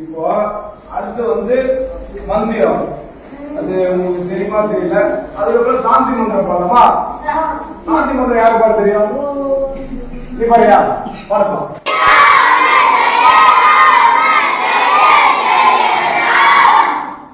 இப்போ அடுத்து வந்து மந்திரம். அது உங்களுக்கு தெரியுமா தெரியல. அதுக்கப்புறம் சாந்தி மந்திரம் பாடலாமா? சாந்தி மந்திரம் யாரு பாட தெரியும்? நீ பாடியா? பாடலாம்.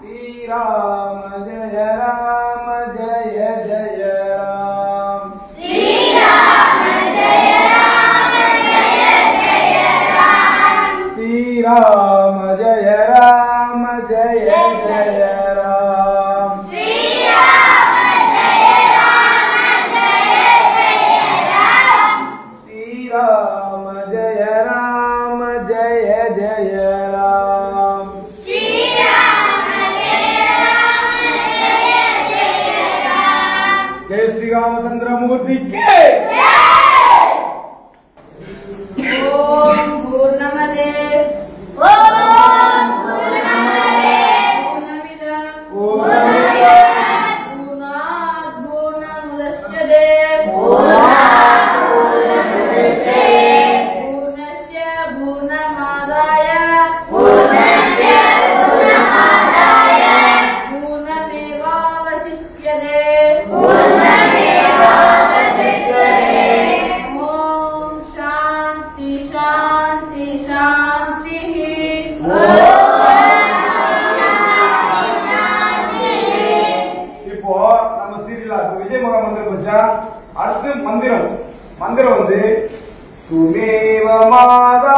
ஸ்ரீராம ஜெய ராம ஜெய ஜெய ராம். ஸ்ரீராம ஜெய ராம ஜெய ஜெய ராம். ஸ்ரீராம ஜெய ராம ஜெய ஜெய ராம். ஸ்ரீராம ஜெய ராம ஜெய ஜெய ராம். ஸ்ரீராம ஜெய ராம ஜெய ஜெய ராம். ஸ்ரீராம ஜெய ராம ஜெய ஜெய ராம். जय श्री रामचंद्र मूर्ति के ओम पूर्णमदे ஓம் பூர்ணமதே पूर्णमिदं பூர்ணமதः पूर्णात् पूर्णमुदच्यते பூர்ணாத் பூர்ணமுதச்யதே पूर्णस्य पूर्णमादाय பூர்ணஸ்ய பூர்ணமாதாய पूर्णमेवावशिष्यते பூர்ணமேவாவசிஷ்யதே. ॐ शान्ति शान्ति शान्तिः இப்போ நம்ம சீரியல் விஜய் மகா மந்திரம் வச்சா அடுத்து மந்திரம் வந்து துமேவ மாதா